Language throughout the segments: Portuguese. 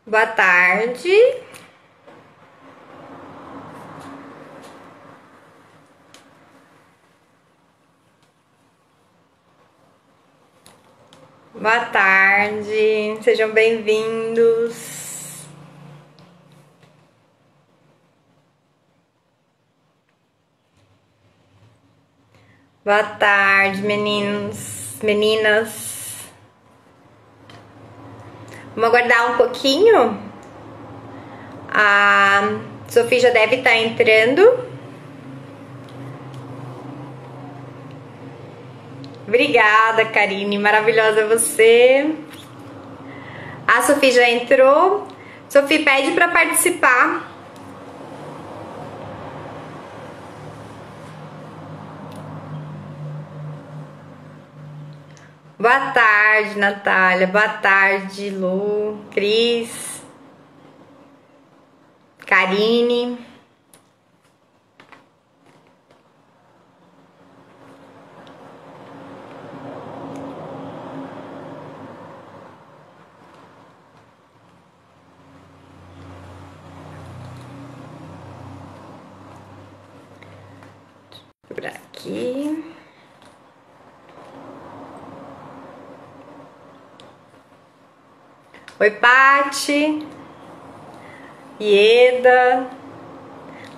Boa tarde. Boa tarde. Sejam bem-vindos. Boa tarde, meninos, meninas. Vamos aguardar um pouquinho. A Sofia já deve estar entrando. Obrigada, Karine. Maravilhosa você. A Sofia já entrou. Sofia, pede para participar. Boa tarde, Natália. Boa tarde, Lu, Cris, Karine. Por aqui. Oi, Pati, Ieda,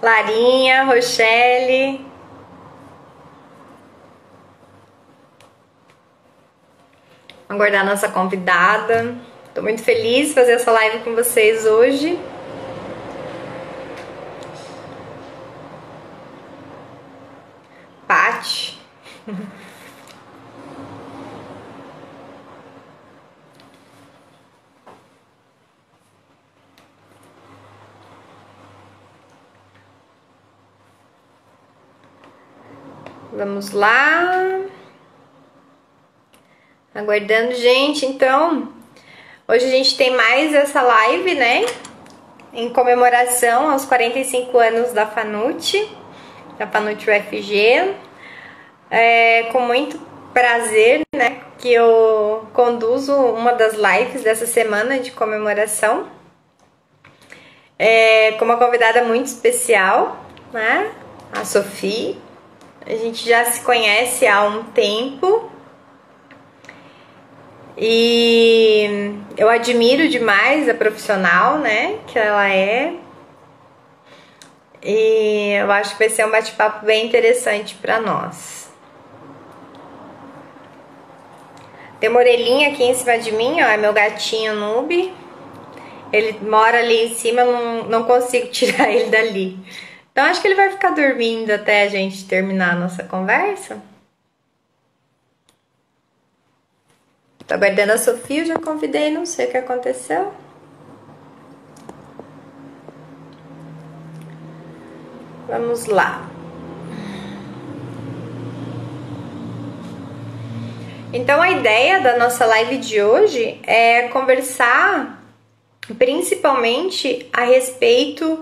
Larinha, Rochelle. Vamos aguardar a nossa convidada. Tô muito feliz de fazer essa live com vocês hoje. Pati. Vamos lá. Aguardando, gente. Então, hoje a gente tem mais essa live, né? Em comemoração aos 45 anos da Fanucci UFG. Com muito prazer, né? Que eu conduzo uma das lives dessa semana de comemoração. Com uma convidada muito especial, né? A Sofia. A gente já se conhece há um tempo e eu admiro demais a profissional, né, que ela é. E eu acho que vai ser um bate-papo bem interessante para nós. Tem uma orelhinha aqui em cima de mim, ó, é meu gatinho Noob. Ele mora ali em cima, não consigo tirar ele dali. Então acho que ele vai ficar dormindo até a gente terminar a nossa conversa. Tô aguardando a Sofia, eu já convidei, não sei o que aconteceu. Vamos lá. Então a ideia da nossa live de hoje é conversar principalmente a respeito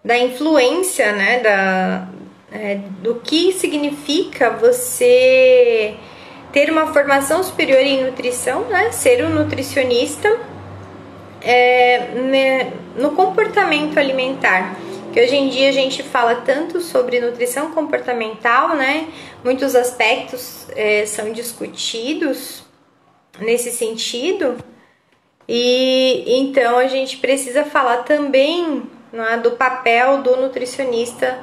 da influência, né, do que significa você ter uma formação superior em nutrição, né, ser um nutricionista no comportamento alimentar. Que hoje em dia a gente fala tanto sobre nutrição comportamental, né? Muitos aspectos são discutidos nesse sentido, e então a gente precisa falar também, né, do papel do nutricionista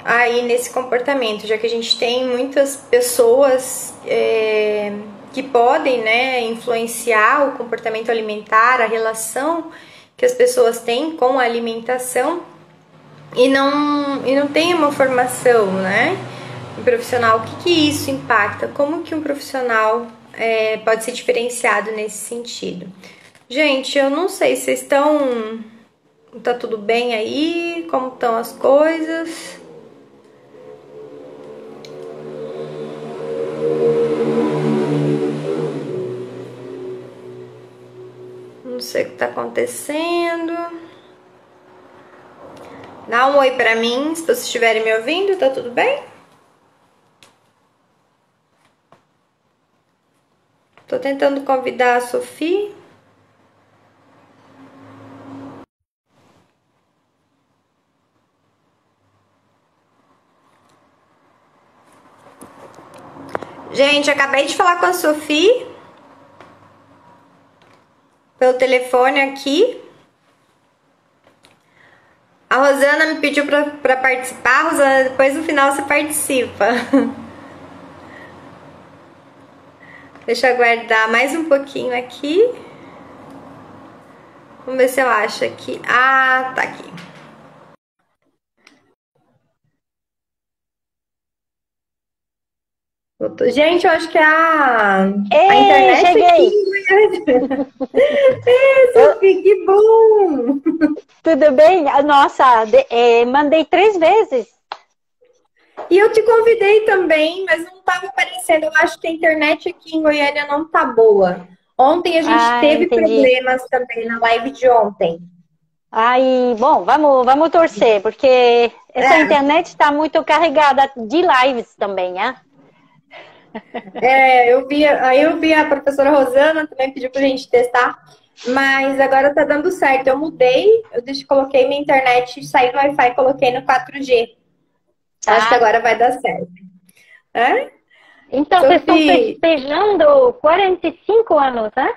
aí nesse comportamento, já que a gente tem muitas pessoas que podem, né, influenciar o comportamento alimentar, a relação que as pessoas têm com a alimentação. E não tem uma formação, né, profissional. O que isso impacta? Como que um profissional pode ser diferenciado nesse sentido? Gente, eu não sei se vocês estão... Tá tudo bem aí? Como estão as coisas? Não sei o que tá acontecendo. Dá um oi pra mim, se vocês estiverem me ouvindo, tá tudo bem? Tô tentando convidar a Sofia. Gente, acabei de falar com a Sofia pelo telefone aqui. A Rosana me pediu para participar. Rosana, depois no final você participa. Deixa eu aguardar mais um pouquinho aqui. Vamos ver se eu acho aqui. Ah, tá aqui. Gente, eu acho que a internet cheguei! Aqui. Sofia, que bom! Tudo bem? Nossa, mandei 3 vezes. E eu te convidei também, mas não estava aparecendo. Eu acho que a internet aqui em Goiânia não tá boa. Ontem a gente teve Entendi. problemas também na live de ontem. Bom, vamos torcer, porque essa internet está muito carregada de lives também, né? Aí eu vi a professora Rosana também pediu pra gente testar, mas agora tá dando certo. Eu mudei, coloquei minha internet, saí do Wi-Fi e coloquei no 4G. Acho que agora vai dar certo. É? Então, vocês estão festejando 45 anos, né?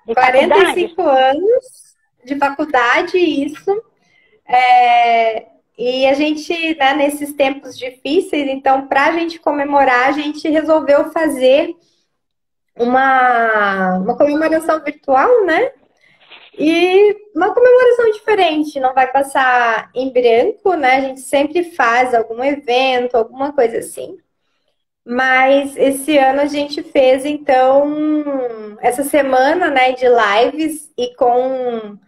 De 45 anos de faculdade, isso. E a gente, né, nesses tempos difíceis, então, para a gente comemorar, a gente resolveu fazer uma comemoração virtual, né? E uma comemoração diferente, não vai passar em branco, né? A gente sempre faz algum evento, alguma coisa assim. Mas esse ano a gente fez, então, essa semana, né, de lives e com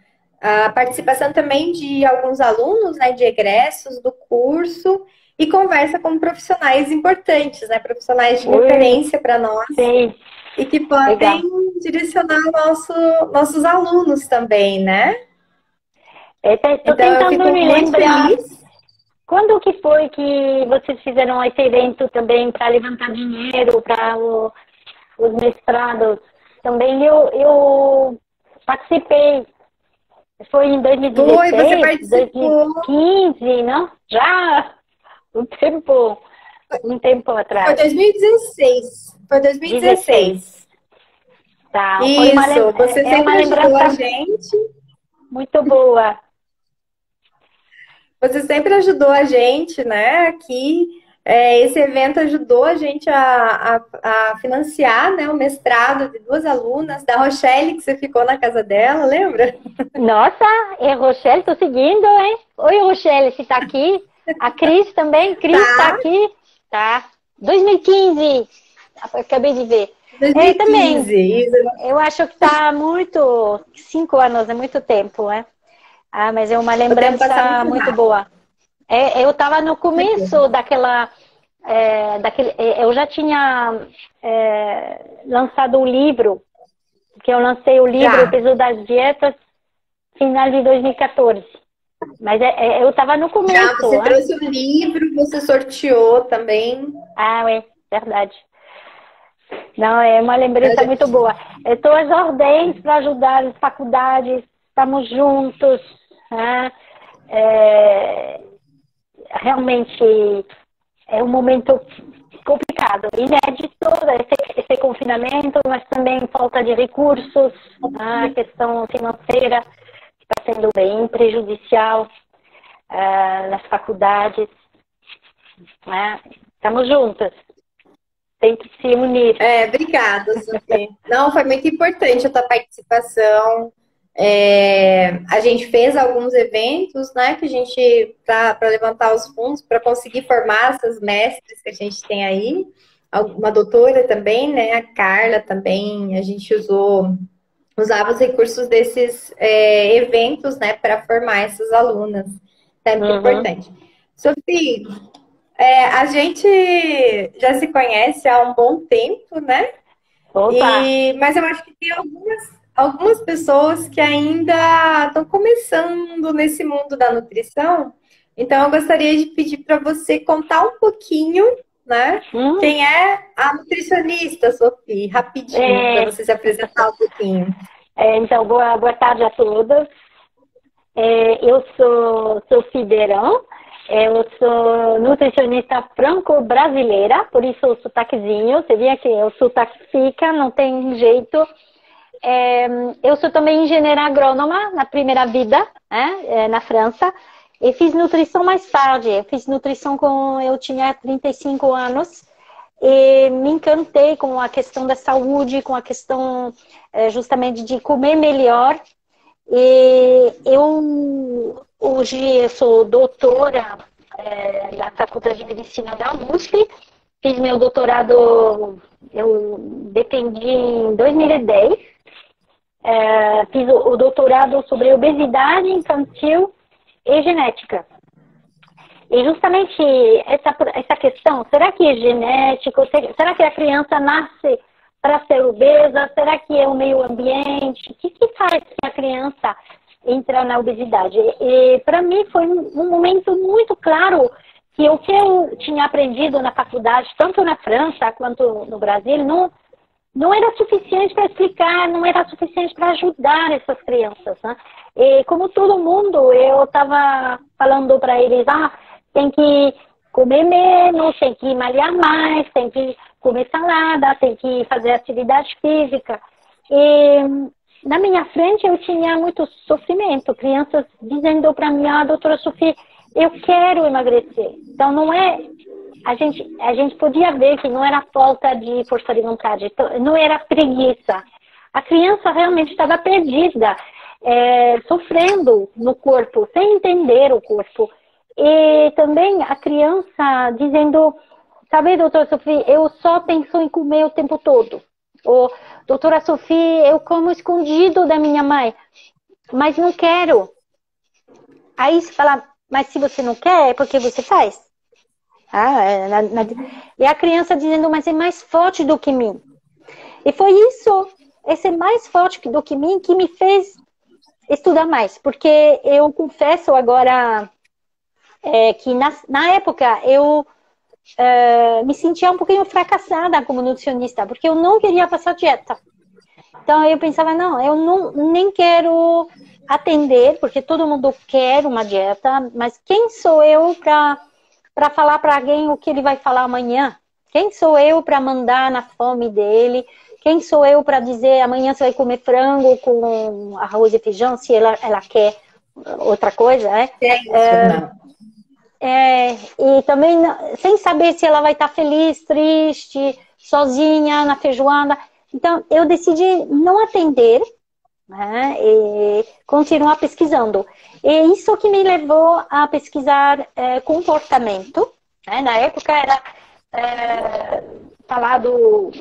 a participação também de alguns alunos, né, de egressos do curso e conversa com profissionais importantes, né, profissionais de referência para nós. Sim. E que podem direcionar nossos alunos também, né? Estou tentando me lembrar. Feliz. Quando que foi que vocês fizeram esse evento também para levantar dinheiro para os mestrados? Também eu participei. Foi em 2016, você participou. 2015, não? Já um tempo atrás. Foi 2016. Foi 2016. 16. Tá. Isso, você sempre ajudou a gente. Muito boa. Você sempre ajudou a gente, né? Aqui, esse evento ajudou a gente a financiar, né, o mestrado de 2 alunas, da Rochelle, que você ficou na casa dela, lembra? Nossa, Rochelle, tô seguindo, hein? Oi, Rochelle, você tá aqui? A Cris também? Cris tá aqui? Tá. 2015. Acabei de ver. 2015. Também. Eu acho que tá muito... 5 anos, é muito tempo, né? Mas é uma lembrança muito boa. Eu estava no começo daquela... eu já tinha lançado o livro, porque eu lancei o livro, O Peso das Dietas, final de 2014. Mas eu estava no começo. Você trouxe o livro, você sorteou também. É verdade. Não, é uma lembrança muito boa. Eu estou às ordens para ajudar as faculdades, estamos juntos. Né? Realmente é um momento complicado, inédito, esse confinamento, mas também falta de recursos, a questão financeira está sendo bem prejudicial nas faculdades. Né? Estamos juntas. Tem que se unir. Obrigada, Sofia. Não, foi muito importante a tua participação. A gente fez alguns eventos, né, que a gente, para levantar os fundos, para conseguir formar essas mestres que a gente tem aí. Uma doutora também, né, a Carla também, a gente usava os recursos desses eventos, né, para formar essas alunas. É muito importante. Sofia, a gente já se conhece há um bom tempo, né? Mas eu acho que tem algumas pessoas que ainda estão começando nesse mundo da nutrição. Então, eu gostaria de pedir para você contar um pouquinho, né? Quem é a nutricionista, Sophie? Rapidinho, para você se apresentar um pouquinho. Então, boa tarde a todos. Eu sou Sophie Beirão, eu sou nutricionista franco-brasileira, por isso o sotaquezinho, você vê que o sotaque fica, não tem jeito. Eu sou também engenheira agrônoma na primeira vida, na França, e fiz nutrição mais tarde. Eu fiz nutrição quando eu tinha 35 anos e me encantei com a questão da saúde, com a questão justamente de comer melhor. E hoje eu sou doutora da Faculdade de Medicina da USP. Fiz meu doutorado, eu defendi em 2010. Fiz o doutorado sobre obesidade infantil e genética. E justamente essa questão, será que é genético? Será que a criança nasce para ser obesa? Será que é o meio ambiente? O que faz que a criança entra na obesidade? E para mim foi um momento muito claro que o que eu tinha aprendido na faculdade, tanto na França quanto no Brasil, não era suficiente para explicar, não era suficiente para ajudar essas crianças, né? E como todo mundo, eu estava falando para eles, tem que comer menos, tem que malhar mais, tem que comer salada, tem que fazer atividade física. E na minha frente eu tinha muito sofrimento, crianças dizendo para mim, doutora Sophie, eu quero emagrecer. Então não é... A gente podia ver que não era falta de força de vontade, não era preguiça. A criança realmente estava perdida, sofrendo no corpo, sem entender o corpo. E também a criança dizendo, sabe, doutora Sophie, eu só penso em comer o tempo todo. Ou, doutora Sophie, eu como escondido da minha mãe, mas não quero. Aí você fala, mas se você não quer, é porque você faz. E a criança dizendo, mas é mais forte do que mim. E foi isso, esse mais forte do que mim, que me fez estudar mais. Porque eu confesso agora que na época eu me sentia um pouquinho fracassada como nutricionista, porque eu não queria passar dieta. Então eu pensava, não, eu nem quero atender, porque todo mundo quer uma dieta, mas quem sou eu para falar para alguém o que ele vai falar amanhã? Quem sou eu para mandar na fome dele? Quem sou eu para dizer amanhã você vai comer frango com arroz e feijão, se ela quer outra coisa, né? E também sem saber se ela vai estar feliz, triste, sozinha na feijoada. Então eu decidi não atender, né, e continuar pesquisando. E isso que me levou a pesquisar comportamento. Né? Na época era falado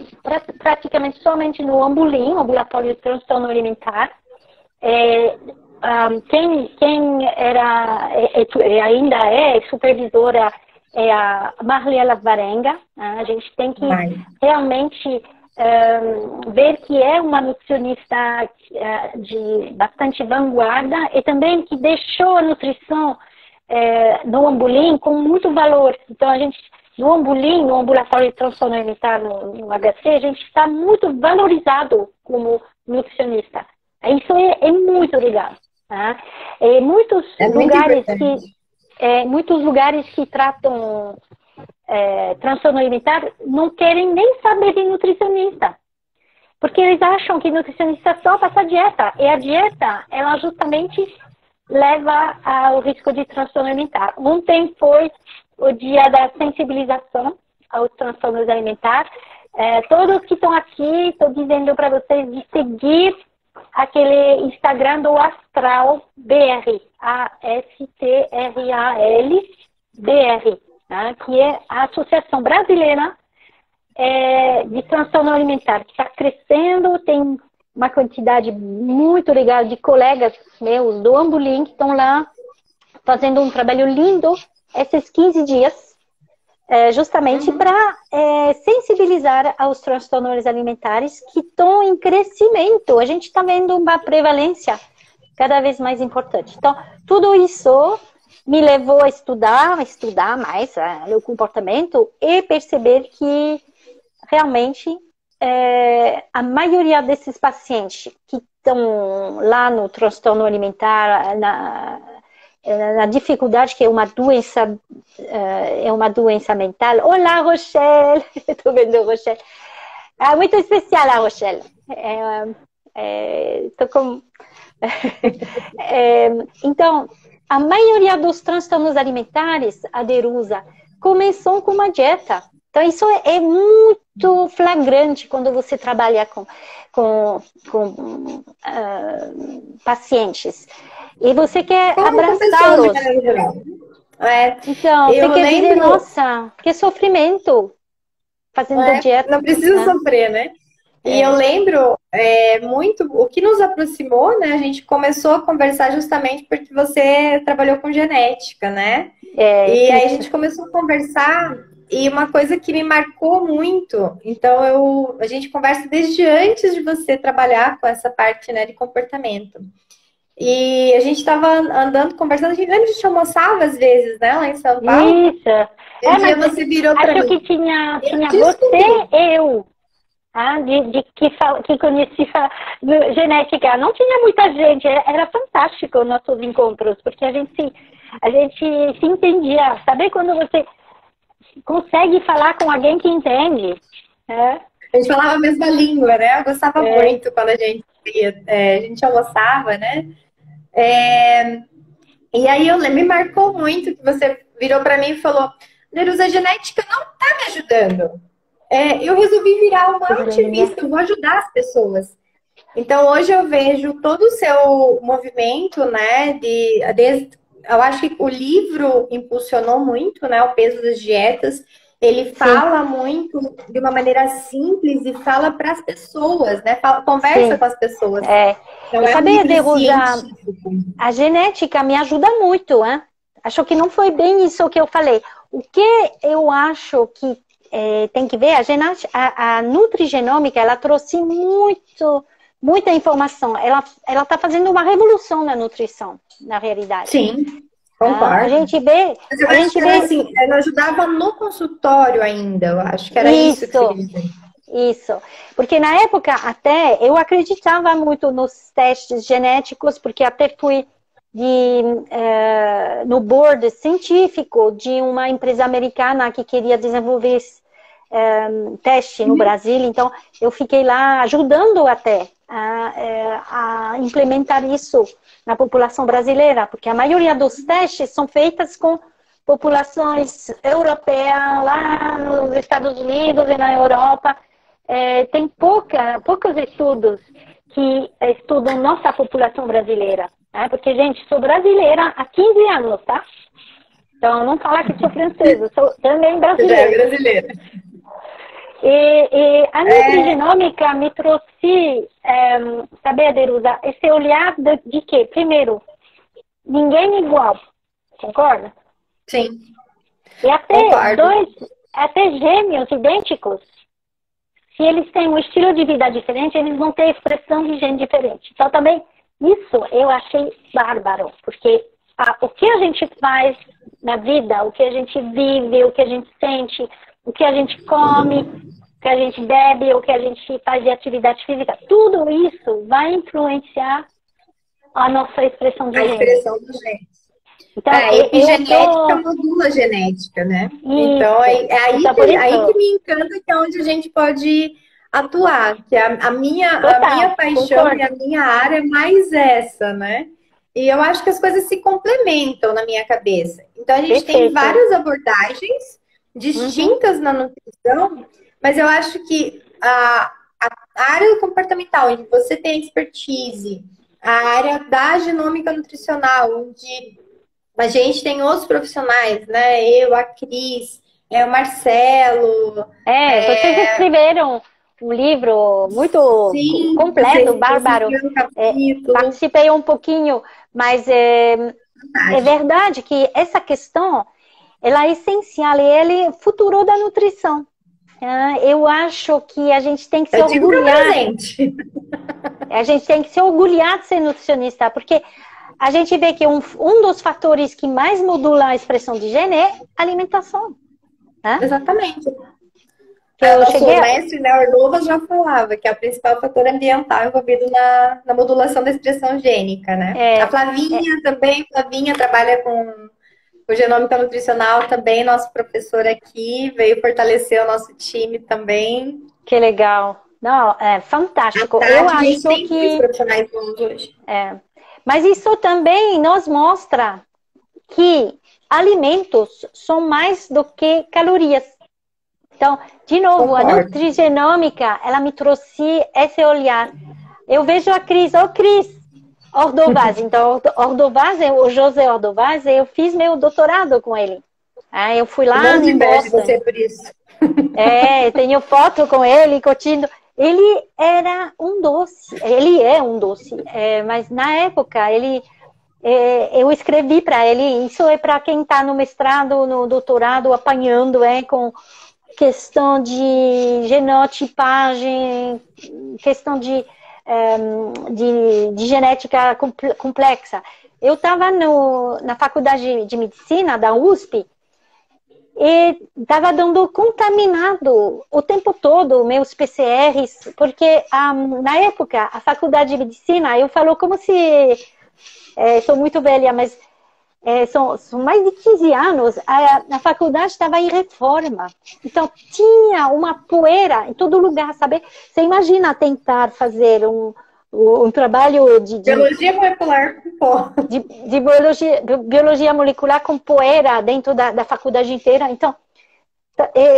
praticamente somente no Ambulim, Ambulatório de Transtorno Alimentar. Quem era ainda é supervisora é a Marliela Varenga. A gente tem que realmente ver que é uma nutricionista de bastante vanguarda e também que deixou a nutrição no Ambulim com muito valor. Então, a gente, no Ambulim, no Ambulatório de Transtorno Alimentar, no HC, a gente está muito valorizado como nutricionista. Isso é muito legal. Tá? E muitos lugares que tratam transtorno alimentar não querem nem saber de nutricionista, porque eles acham que nutricionista só passa dieta, e a dieta, ela justamente leva ao risco de transtorno alimentar. Ontem foi o dia da sensibilização aos transtornos alimentares. Todos que estão aqui, estou dizendo para vocês de seguir aquele Instagram do Astral BR, ASTRAL BR, né, que é a Associação Brasileira de Transtorno Alimentar, que está crescendo, tem uma quantidade muito legal de colegas meus do Ambulim que estão lá fazendo um trabalho lindo esses 15 dias, justamente para sensibilizar aos transtornos alimentares que estão em crescimento. A gente está vendo uma prevalência cada vez mais importante. Então, tudo isso me levou a estudar mais o comportamento e perceber que realmente a maioria desses pacientes que estão lá no transtorno alimentar, na dificuldade que é uma doença mental. Olá, Rochelle! Estou vendo Rochelle. É muito especial a Rochelle. Então, a maioria dos transtornos alimentares, Aderusa, começam com uma dieta. Então, isso é muito flagrante quando você trabalha com pacientes. E você quer abraçá-los. Então, você quer dizer, nossa, que sofrimento fazendo dieta. Não precisa sofrer, né? E eu lembro muito, o que nos aproximou, né? A gente começou a conversar justamente porque você trabalhou com genética, né? E aí a gente começou a conversar, e uma coisa que me marcou muito, então a gente conversa desde antes de você trabalhar com essa parte, né, de comportamento. E a gente estava andando, conversando, a gente lembra que a gente almoçava às vezes, né, lá em São Paulo. Isso. Mas você virou para mim. Acho que tinha você e eu. Que conhecia genética. Não tinha muita gente, era fantástico nossos encontros, porque a gente se entendia. Sabe quando você consegue falar com alguém que entende? A gente falava a mesma língua, né? Eu gostava muito quando a gente almoçava, né? E aí me marcou muito que você virou para mim e falou: Nerusa, a genética não tá me ajudando. Eu resolvi virar uma ativista, eu vou ajudar as pessoas. Então, hoje eu vejo todo o seu movimento, né? Eu acho que o livro impulsionou muito, né? O Peso das Dietas. Ele fala muito de uma maneira simples e fala para as pessoas, né? Conversa com as pessoas. Então, sabia, Aderusa, a genética me ajuda muito, hein? Acho que não foi bem isso que eu falei. O que eu acho que tem que ver, a nutrigenômica, ela trouxe muita informação. Ela está fazendo uma revolução na nutrição, na realidade. Sim, concordo. A gente vê... Mas eu acho que assim, ela ajudava no consultório ainda, eu acho que era isso que você queria dizer. Isso, porque na época até eu acreditava muito nos testes genéticos, porque até fui no board científico de uma empresa americana que queria desenvolver teste no Brasil, então eu fiquei lá ajudando até a implementar isso na população brasileira, porque a maioria dos testes são feitos com populações europeias lá nos Estados Unidos e na Europa. Tem poucos estudos que estudam nossa população brasileira. Porque, gente, sou brasileira há 15 anos, tá? Então, não falar que sou francesa, sou também brasileira. Você é brasileira. E a nutrigenômica me trouxe, saber, Aderusa, esse olhar de quê? Primeiro, ninguém é igual, concorda? Sim. E até gêmeos idênticos, se eles têm um estilo de vida diferente, eles vão ter expressão de gene diferente. Então, também, isso eu achei bárbaro, porque o que a gente faz na vida, o que a gente vive, o que a gente sente, o que a gente come, o que a gente bebe, o que a gente faz de atividade física, tudo isso vai influenciar a nossa expressão de gene. A expressão do gene. Então, a epigenética modula a genética, né? Isso, então, aí que me encanta, que é onde a gente pode atuar, que a minha paixão e a minha área é mais essa, né? E eu acho que as coisas se complementam na minha cabeça. Então, a gente tem várias abordagens distintas na nutrição, mas eu acho que a área comportamental, onde você tem expertise, a área da genômica nutricional, onde a gente tem outros profissionais, né? Eu, a Cris, o Marcelo. Vocês escreveram um livro muito completo, bárbaro. Participei um pouquinho, mas é verdade que essa questão ela é essencial e ela é futuro da nutrição. Eu acho que a gente tem que se orgulhar. A gente tem que se orgulhar de ser nutricionista, porque a gente vê que um dos fatores que mais modula a expressão de gene é alimentação. Né? Exatamente. Eu nosso cheguei mestre, né, Orlovas, já falava que é o principal fator ambiental envolvido na modulação da expressão gênica, né? A Flavinha também, Flavinha trabalha com genômica nutricional também, nosso professor aqui, veio fortalecer o nosso time também. Que legal. Não, é fantástico. Tati, eu a gente acho tem que profissionais bons hoje. Mas isso também nos mostra que alimentos são mais do que calorias. Então, de novo, Concordo. A nutrigenômica, ela me trouxe esse olhar. Eu vejo a Cris, Cris Ordovaz. Então, Ordovaz, o José Ordovaz, eu fiz meu doutorado com ele. Eu fui lá em Boston. Você por isso. Tenho foto com ele, curtindo. Ele era um doce, ele é um doce, mas na época eu escrevi para ele, isso é para quem está no mestrado, no doutorado, apanhando com questão de genotipagem, questão de genética complexa. Eu estava na faculdade de medicina da USP, e estava dando contaminado o tempo todo meus PCRs, porque na época a faculdade de medicina, eu falo como se sou muito velha, mas são mais de 15 anos, a faculdade estava em reforma, então tinha uma poeira em todo lugar, sabe? Você imagina tentar fazer um trabalho de biologia molecular com pó. De biologia molecular com poeira dentro da faculdade inteira. Então,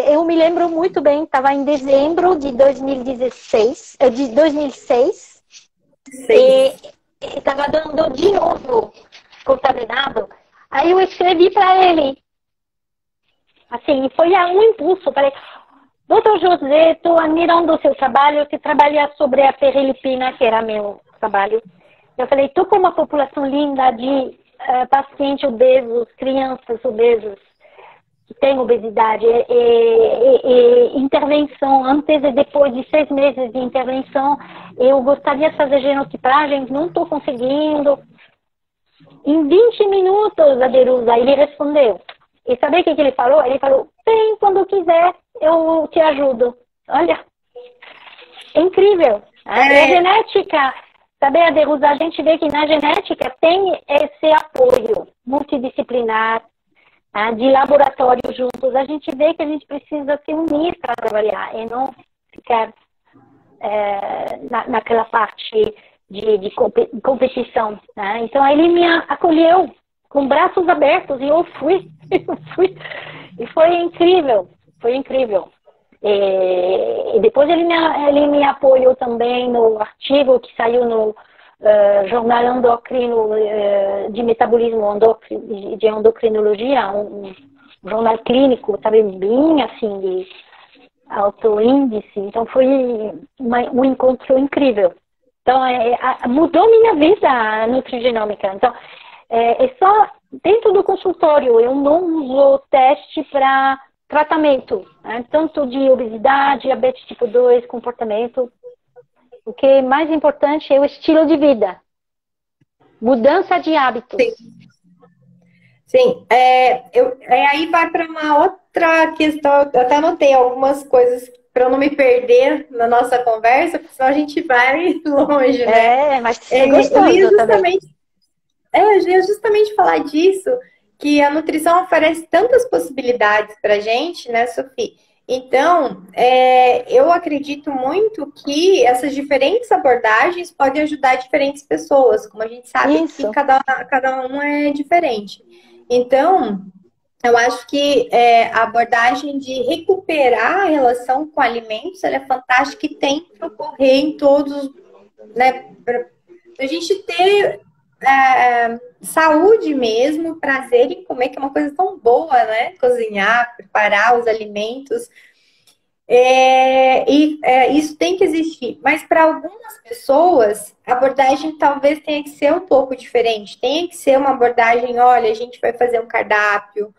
eu me lembro muito bem, estava em dezembro de 2016, de 2006, e estava dando de novo contaminado. Aí eu escrevi para ele, assim, foi um impulso, falei: Doutor José, estou admirando o seu trabalho, você trabalha sobre a ferrilipina, que era meu trabalho. Eu falei: estou com uma população linda de pacientes obesos, crianças obesas, que têm obesidade, e intervenção, antes e depois de 6 meses de intervenção, eu gostaria de fazer genotipagem, não estou conseguindo. Em 20 minutos, Aderuza, ele respondeu. E sabe o que ele falou? Ele falou: vem quando quiser, eu te ajudo. Olha, é incrível. A genética, sabe, Aderuza, a gente vê que na genética tem esse apoio multidisciplinar, de laboratório juntos. A gente vê que a gente precisa se unir para trabalhar e não ficar naquela parte de competição. Né? Então, ele me acolheu com braços abertos e eu fui. E foi incrível. Foi incrível. E depois ele me apoiou também no artigo que saiu no Jornal Endocrino de Metabolismo de Endocrinologia, um jornal clínico, sabe, bem assim, de alto índice. Então foi um encontro incrível. Então mudou minha vida a nutrigenômica. Então é só dentro do consultório, eu não uso teste para tratamento, né? Tanto de obesidade, diabetes tipo 2, comportamento. O que é mais importante é o estilo de vida. Mudança de hábitos. Sim. Aí vai para uma outra questão. Eu até anotei algumas coisas para eu não me perder na nossa conversa, porque senão a gente vai longe, né? Mas é gostoso também. Eu ia justamente falar disso, que a nutrição oferece tantas possibilidades para a gente, né, Sophie? Então, eu acredito muito que essas diferentes abordagens podem ajudar diferentes pessoas, como a gente sabe que cada um é diferente. Então, eu acho que a abordagem de recuperar a relação com alimentos, ela é fantástica e tem que ocorrer em todos, né, para a gente ter saúde mesmo, prazer em comer, que é uma coisa tão boa, né? Cozinhar, preparar os alimentos. Isso tem que existir. Mas para algumas pessoas, a abordagem talvez tenha que ser um pouco diferente. Tem que ser uma abordagem, olha, a gente vai fazer um cardápio.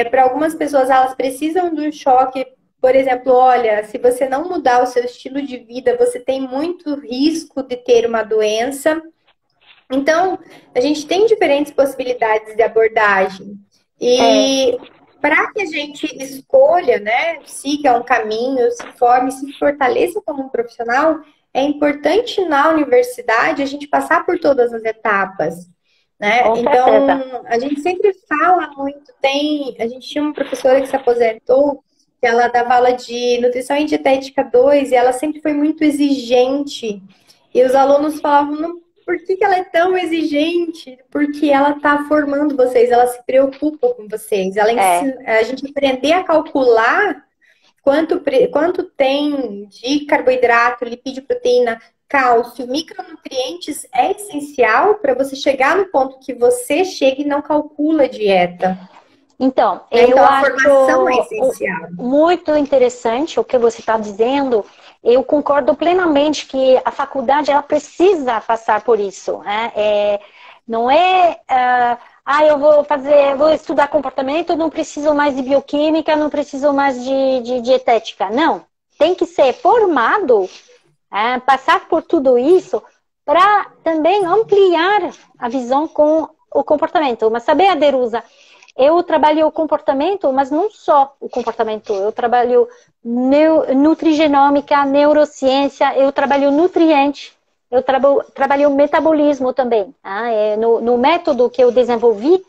Para algumas pessoas, elas precisam de um choque. Por exemplo, olha, se você não mudar o seu estilo de vida, você tem muito risco de ter uma doença. Então, a gente tem diferentes possibilidades de abordagem. E para que a gente escolha, né, siga um caminho, se forme, se fortaleça como um profissional, é importante na universidade a gente passar por todas as etapas, né? Com certeza. Então, a gente sempre fala muito, a gente tinha uma professora que se aposentou, que ela dava aula de nutrição e dietética 2 e ela sempre foi muito exigente. E os alunos falavam, não, por que ela é tão exigente? Porque ela está formando vocês, ela se preocupa com vocês. Ela ensina, a gente aprender a calcular quanto tem de carboidrato, lipídio, proteína, cálcio, micronutrientes é essencial para você chegar no ponto que você chega e não calcula a dieta. Então, Então a formação é essencial. Muito interessante o que você está dizendo. Eu concordo plenamente que a faculdade ela precisa passar por isso, né? Não é, eu vou estudar comportamento, não preciso mais de bioquímica, não preciso mais de dietética. Não, tem que ser formado, passar por tudo isso para também ampliar a visão com o comportamento. Mas saber, Aderusa, eu trabalho o comportamento, mas não só o comportamento. Eu trabalho nutrigenômica, neurociência, eu trabalho nutriente, eu trabalho metabolismo também. No método que eu desenvolvi,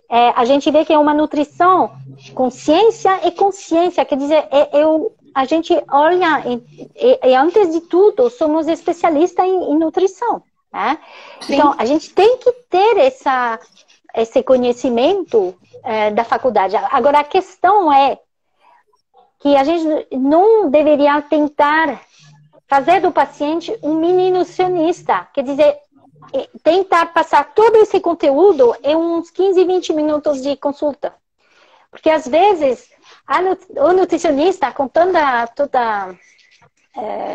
a gente vê que é uma nutrição com ciência e consciência. Quer dizer, a gente olha, e antes de tudo, somos especialistas em nutrição. Então, a gente tem que ter esse conhecimento da faculdade. Agora, a questão é que a gente não deveria tentar fazer do paciente um mini nutricionista. Quer dizer, tentar passar todo esse conteúdo em uns 15, 20 minutos de consulta. Porque, às vezes, o nutricionista, com toda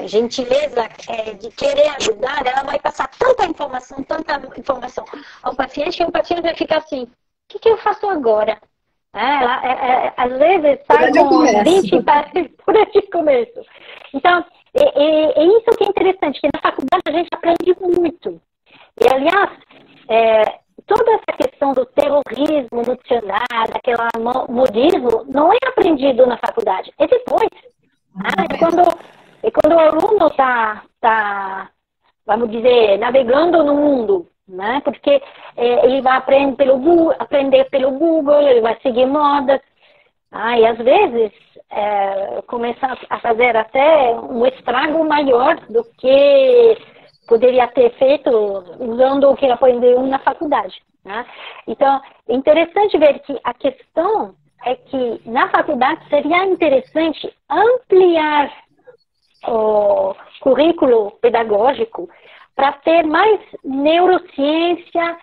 gentileza de querer ajudar, ela vai passar tanta informação ao paciente, que o paciente vai ficar assim, o que eu faço agora? Às vezes sai com 20 por onde começo. Então, é isso que é interessante, que na faculdade a gente aprende muito. E, aliás, toda essa questão do terrorismo nutricional, daquele modismo, não é aprendido na faculdade, é depois. Quando o aluno está, vamos dizer, navegando no mundo, né? Porque ele vai aprender pelo Google, ele vai seguir modas. E às vezes começa a fazer até um estrago maior do que poderia ter feito usando o que aprendeu na faculdade. Né? Então, é interessante ver que a questão é que na faculdade seria interessante ampliar o currículo pedagógico para ter mais neurociência,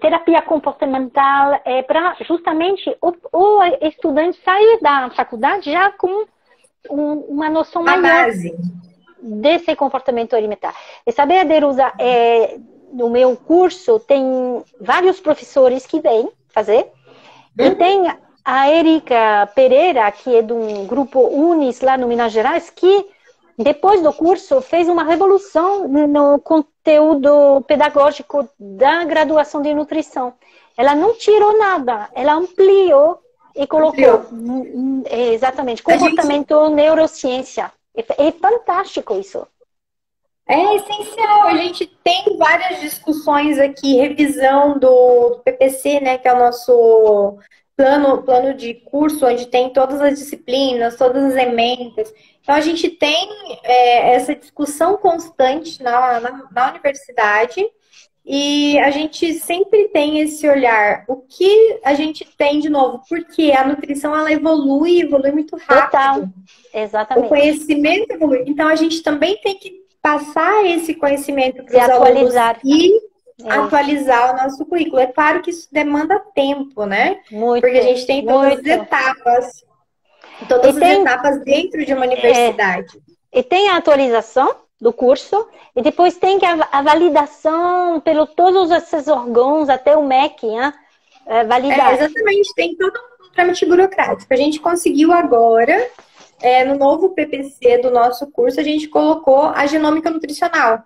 terapia comportamental, para justamente o estudante sair da faculdade já com uma noção maior desse comportamento alimentar. E saber, Aderusa, no meu curso tem vários professores que vêm fazer, e tem a Érica Pereira, que é de um grupo Unis lá no Minas Gerais, que depois do curso fez uma revolução no conteúdo pedagógico da graduação de nutrição. Ela não tirou nada, ela ampliou e colocou exatamente comportamento, neurociência. É fantástico isso. É essencial. A gente tem várias discussões aqui, revisão do PPC, né, que é o nosso plano de curso, onde tem todas as disciplinas, todas as emendas. Então, a gente tem essa discussão constante na universidade e a gente sempre tem esse olhar. O que a gente tem de novo? Porque a nutrição, ela evolui muito rápido. Total. Exatamente. O conhecimento evolui. Então, a gente também tem que passar esse conhecimento para os alunos e atualizar o nosso currículo. É claro que isso demanda tempo, né? Muito. Porque a gente tem todas as etapas. Todas as etapas dentro de uma universidade. E tem a atualização do curso, e depois tem que a validação pelos todos esses órgãos, até o MEC, né? Validar. Exatamente, tem todo um trâmite burocrático. A gente conseguiu agora, no novo PPC do nosso curso, a gente colocou a genômica nutricional.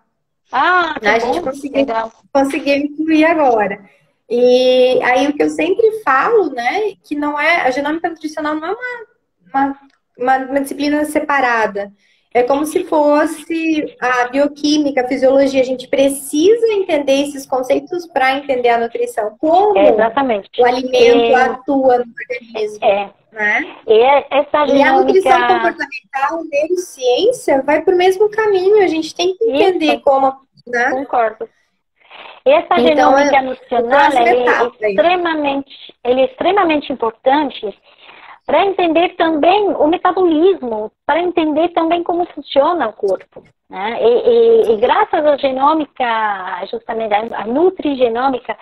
Ah, que A bom. gente Legal. conseguiu incluir agora. E aí o que eu sempre falo, né, que não é, a genômica nutricional não é uma, uma disciplina separada. É como se fosse a bioquímica, a fisiologia. A gente precisa entender esses conceitos para entender a nutrição. Como Exatamente. o alimento atua no organismo, né? Essa E a nutrição genômica... comportamental, neurociência, vai para o mesmo caminho. A gente tem que entender Isso, como, né? concordo. Essa Então, genômica o nutricional próximo etapa aí. ele é extremamente importante para entender também o metabolismo, para entender também como funciona o corpo. Né? E graças à genômica, justamente a nutrigenômica,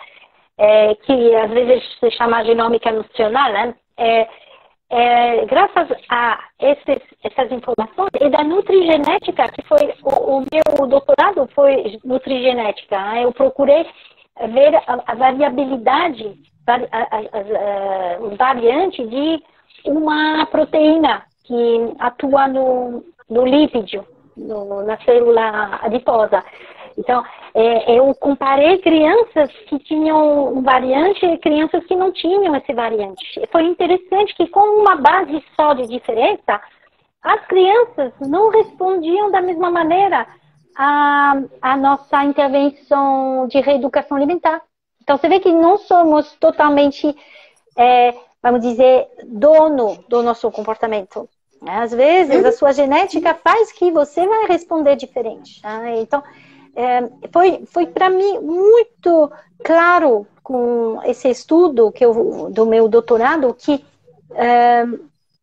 que às vezes se chama genômica nutricional, né? Graças a essas informações e da nutrigenética, que foi o meu doutorado foi nutrigenética. Né? Eu procurei ver a variabilidade, os variantes de uma proteína que atua no lípido, na célula adiposa. Então, eu comparei crianças que tinham um variante e crianças que não tinham esse variante. Foi interessante que, com uma base só de diferença, as crianças não respondiam da mesma maneira à nossa intervenção de reeducação alimentar. Então, você vê que não somos totalmente, vamos dizer, dono do nosso comportamento. Às vezes, a sua genética faz que você vai responder diferente. Então, foi para mim muito claro com esse estudo do meu doutorado que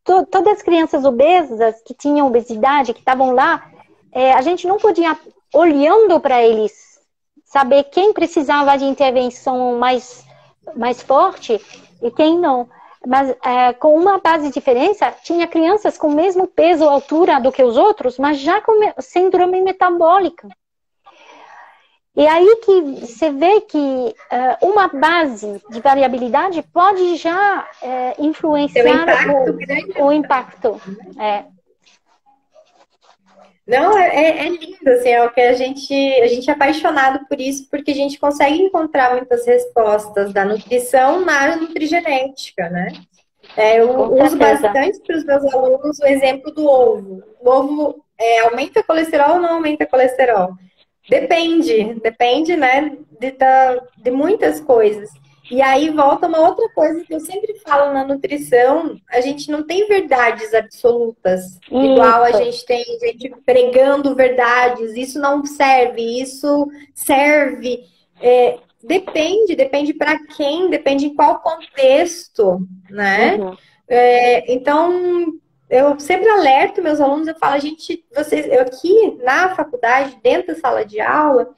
todas as crianças obesas que tinham obesidade, que estavam lá, a gente não podia, olhando para eles, saber quem precisava de intervenção mais forte e quem não. Mas com uma base de diferença, tinha crianças com o mesmo peso ou altura do que os outros, mas já com síndrome metabólica. E aí que você vê que uma base de variabilidade pode já influenciar o impacto. Não, é lindo, assim, é o que a gente é apaixonado por isso, porque a gente consegue encontrar muitas respostas da nutrição na nutrigenética, né? Eu uso bastante para os meus alunos o exemplo do ovo. O ovo aumenta colesterol ou não aumenta colesterol? Depende, né, de muitas coisas. E aí volta uma outra coisa que eu sempre falo na nutrição, a gente não tem verdades absolutas, igual a gente tem gente pregando verdades, isso não serve, isso serve. Depende para quem, depende em qual contexto, né? Uhum. Então, eu sempre alerto meus alunos, eu falo, eu aqui na faculdade, dentro da sala de aula,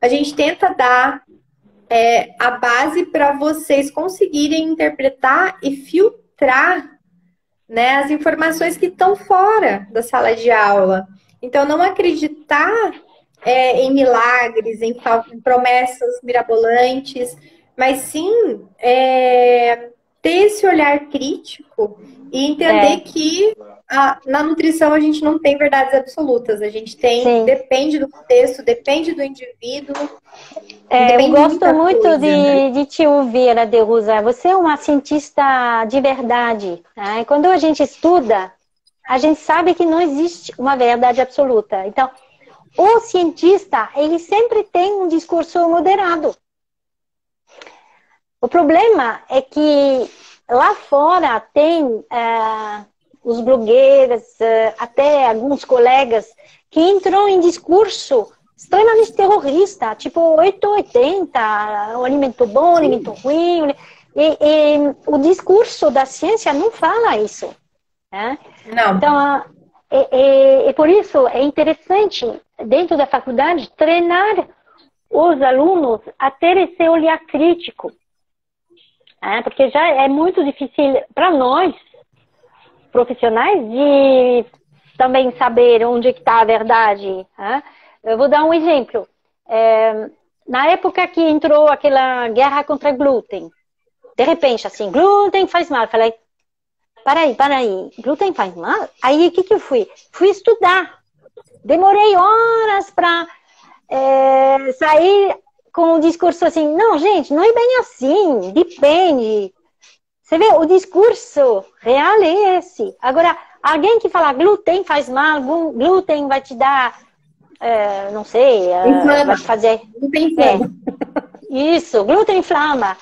a gente tenta dar a base para vocês conseguirem interpretar e filtrar, né, as informações que estão fora da sala de aula. Então, não acreditar em milagres, em promessas mirabolantes, mas sim ter esse olhar crítico e entender que na nutrição a gente não tem verdades absolutas. A gente tem, depende do contexto, depende do indivíduo. Eu gosto muito de te ouvir, Aderuza. Você é uma cientista de verdade. Né? Quando a gente estuda, a gente sabe que não existe uma verdade absoluta. Então, o cientista, ele sempre tem um discurso moderado. O problema é que lá fora tem os blogueiros, até alguns colegas que entram em discurso extremamente terrorista, tipo 880, o alimento bom, o alimento ruim. E o discurso da ciência não fala isso. Né? Não. Então, por isso é interessante, dentro da faculdade, treinar os alunos a ter esse olhar crítico. Porque já é muito difícil para nós, profissionais, de também saber onde está a verdade. Eu vou dar um exemplo. Na época que entrou aquela guerra contra glúten, de repente, assim, glúten faz mal. Eu falei, para aí, glúten faz mal? Aí, o que eu fui? Fui estudar. Demorei horas para sair com o discurso assim, não, gente, não é bem assim, depende. Você vê, o discurso real é esse. Agora, alguém que fala glúten faz mal, glúten vai te dar, não sei, vai te fazer... Glúten inflama. Isso, glúten inflama.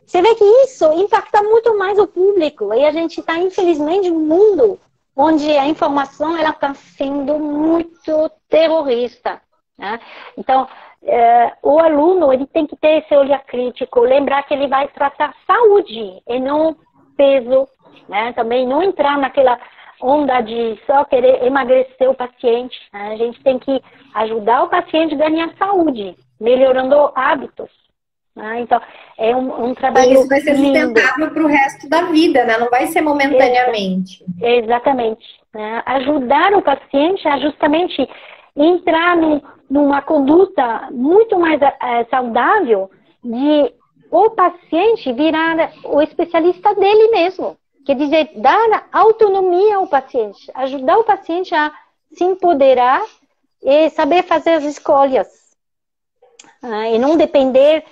Você vê que isso impacta muito mais o público. E a gente está, infelizmente, num mundo onde a informação está sendo muito terrorista. Né? Então, o aluno ele tem que ter esse olhar crítico, lembrar que ele vai tratar saúde e não peso. Né? Também não entrar naquela onda de só querer emagrecer o paciente. Né? A gente tem que ajudar o paciente a ganhar saúde, melhorando hábitos. Então, é um trabalho isso vai ser sustentável para o resto da vida, né? Não vai ser momentaneamente. Exatamente. Né? Ajudar o paciente a justamente entrar numa conduta muito mais saudável de o paciente virar o especialista dele mesmo. Quer dizer, dar autonomia ao paciente, ajudar o paciente a se empoderar e saber fazer as escolhas. E não depender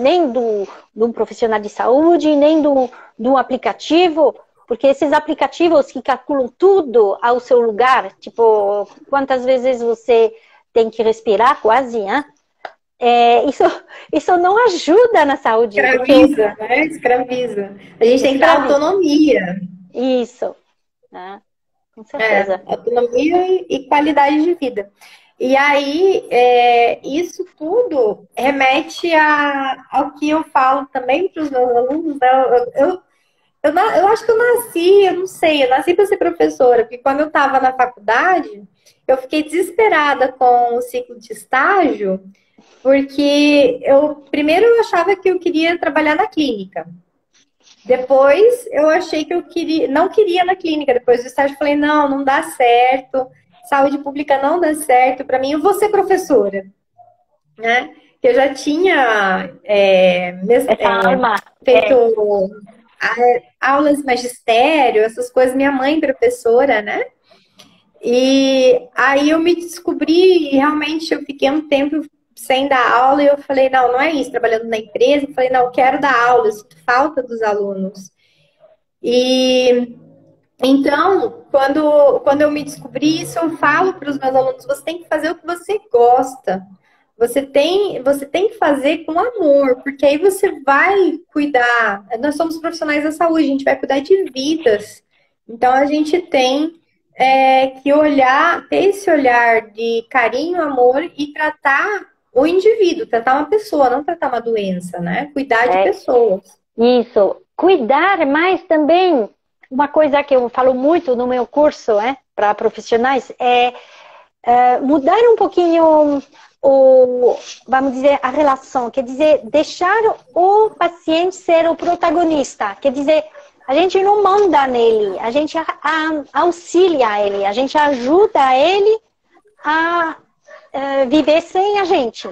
nem de um profissional de saúde, nem do aplicativo, porque esses aplicativos que calculam tudo ao seu lugar, tipo, quantas vezes você tem que respirar quase, né? Isso não ajuda na saúde. Escraviza, né? Escraviza. A gente tem que dar autonomia. Isso, né? Com certeza. Autonomia e qualidade de vida. E aí, isso tudo remete ao que eu falo também para os meus alunos. Né? Eu acho que eu nasci para ser professora, porque quando eu estava na faculdade, eu fiquei desesperada com o ciclo de estágio, porque primeiro eu achava que eu queria trabalhar na clínica. Depois eu achei que não queria na clínica. Depois do estágio eu falei, não dá certo. Saúde pública não dá certo. Para mim, eu vou ser professora. Né? Eu já tinha feito aulas de magistério, essas coisas. Minha mãe, professora, né? E aí eu me descobri e realmente eu fiquei um tempo sem dar aula e eu falei, não é isso, trabalhando na empresa. Eu falei, não, eu quero dar aula, eu sinto falta dos alunos. E então, quando eu me descobri isso, eu falo para os meus alunos, você tem que fazer o que você gosta. Você tem que fazer com amor, porque aí você vai cuidar. Nós somos profissionais da saúde, a gente vai cuidar de vidas. Então, a gente tem que ter esse olhar de carinho, amor e tratar o indivíduo, tratar uma pessoa, não tratar uma doença, né? Cuidar de pessoas. Isso. Cuidar, mas também uma coisa que eu falo muito no meu curso, para profissionais, é mudar um pouquinho vamos dizer, a relação. Quer dizer, deixar o paciente ser o protagonista. Quer dizer, a gente não manda nele, a gente auxilia ele, a gente ajuda ele a viver sem a gente.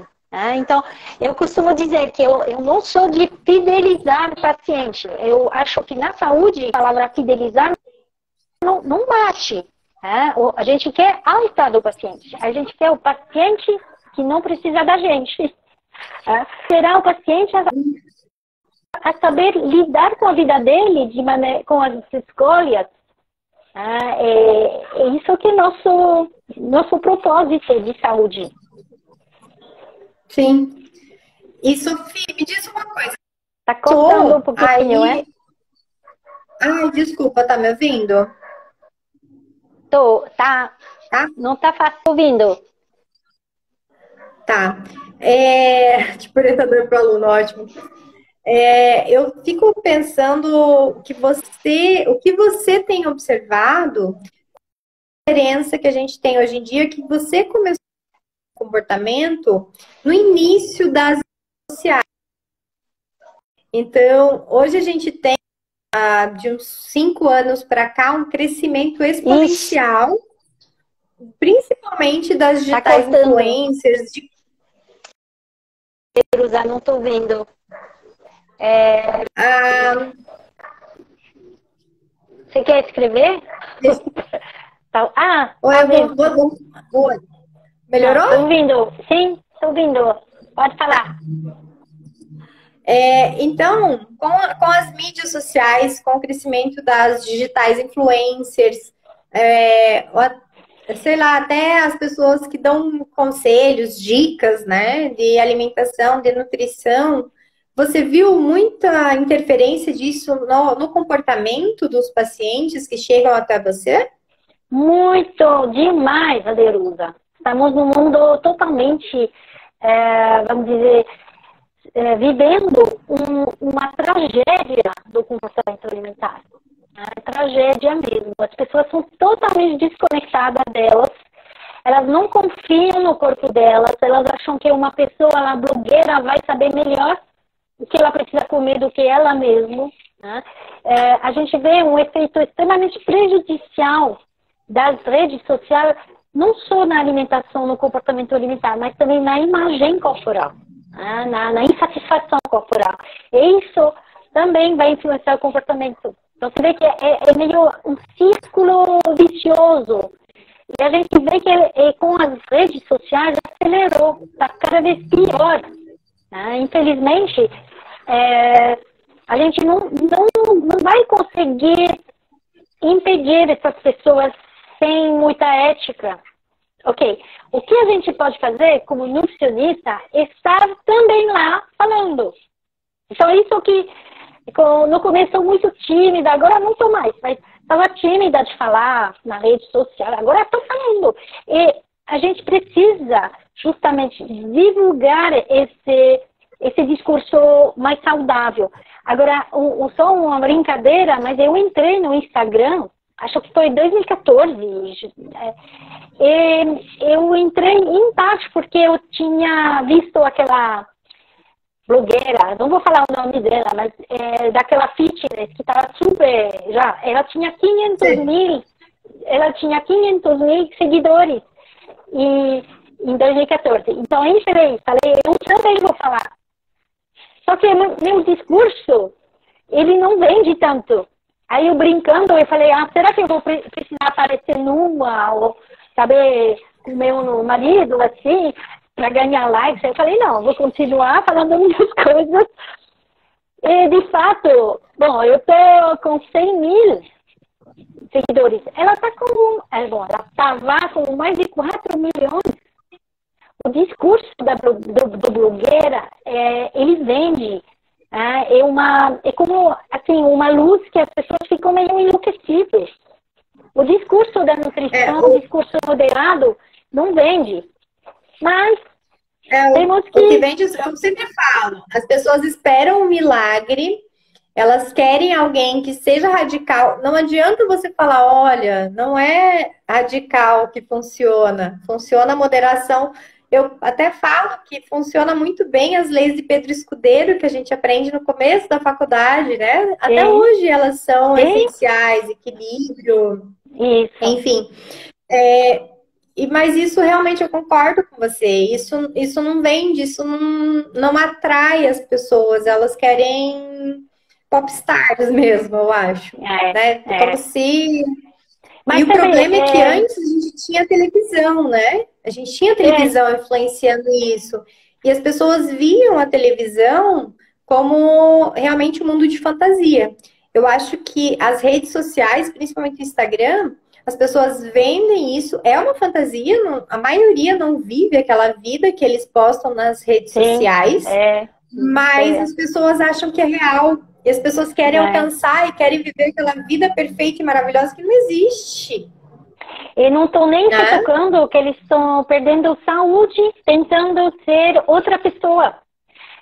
Então, eu costumo dizer que eu não sou de fidelizar o paciente. Eu acho que na saúde, a palavra fidelizar não bate. A gente quer alta do paciente. A gente quer o paciente que não precisa da gente. Será o paciente a saber lidar com a vida dele, com as escolhas. É isso que é nosso propósito de saúde. Sim. E, Sofia, me diz uma coisa. Tá cortando um pouquinho, Ai, desculpa, tá me ouvindo? Tô, tá. Não tá fácil ouvindo. Tá. Tipo, orientador para o aluno, ótimo. Eu fico pensando o que você tem observado, a diferença que a gente tem hoje em dia, que você começou o comportamento no início das redes sociais. Então, hoje a gente tem, de uns 5 anos para cá, um crescimento exponencial, principalmente das digitais influencers. Não estou vendo. Você quer escrever? Melhorou? Estou ouvindo. Sim, estou ouvindo. Pode falar. Então, com as mídias sociais, com o crescimento das digitais influencers, sei lá, até as pessoas que dão conselhos, dicas, né, de alimentação, de nutrição, você viu muita interferência disso no comportamento dos pacientes que chegam até você? Muito, demais, Aderusa. Estamos num mundo totalmente, vamos dizer, vivendo uma tragédia do comportamento alimentar. É tragédia mesmo. As pessoas são totalmente desconectadas delas. Elas não confiam no corpo delas. Elas acham que uma pessoa, uma blogueira, vai saber melhor o que ela precisa comer do que ela mesma. Né? A gente vê um efeito extremamente prejudicial das redes sociais, não só na alimentação, no comportamento alimentar, mas também na imagem corporal, na insatisfação corporal. E isso também vai influenciar o comportamento. Então, você vê que é meio um círculo vicioso. E a gente vê que com as redes sociais acelerou, está cada vez pior. Né? Infelizmente, a gente não vai conseguir impedir essas pessoas sem muita ética. Ok, o que a gente pode fazer como nutricionista é estar também lá falando. Então, isso que no começo eu muito tímida, agora não estou mais, mas estava tímida de falar na rede social, agora estou falando. E a gente precisa justamente divulgar esse discurso mais saudável. Agora, só uma brincadeira, mas eu entrei no Instagram, acho que foi em 2014, eu entrei em parte porque eu tinha visto aquela blogueira, não vou falar o nome dela, mas daquela fitness que estava super, ela tinha 500 mil seguidores em 2014. Então eu entrei, falei, eu também vou falar. Só que meu discurso, ele não vende tanto. Aí eu brincando, eu falei, será que eu vou precisar aparecer nua ou saber com meu marido, assim, para ganhar likes? Eu falei, não, vou continuar falando muitas coisas. E, de fato, bom, eu tô com 100 mil seguidores. Ela estava com mais de 4 milhões. O discurso do blogueira, ele vende. É como assim, uma luz que as pessoas ficam meio enlouquecidas. O discurso da nutrição, o discurso moderado, não vende. Mas temos que... O que vende, eu sempre falo, as pessoas esperam um milagre, elas querem alguém que seja radical. Não adianta você falar, olha, não é radical que funciona a moderação. Eu até falo que funciona muito bem as leis de Pedro Escudeiro, que a gente aprende no começo da faculdade, né? Até hoje elas são essenciais, equilíbrio, enfim. Mas isso realmente eu concordo com você. Isso não vende, isso não atrai as pessoas. Elas querem popstars mesmo, eu acho. Né? Como se... Mas o problema é que antes a gente tinha televisão, né? A gente tinha televisão influenciando isso. E as pessoas viam a televisão como realmente um mundo de fantasia. Eu acho que as redes sociais, principalmente o Instagram, as pessoas vendem isso. É uma fantasia, a maioria não vive aquela vida que eles postam nas redes sociais. Mas as pessoas acham que é real. E as pessoas querem alcançar e querem viver aquela vida perfeita e maravilhosa que não existe. E não estou nem focando que eles estão perdendo saúde tentando ser outra pessoa.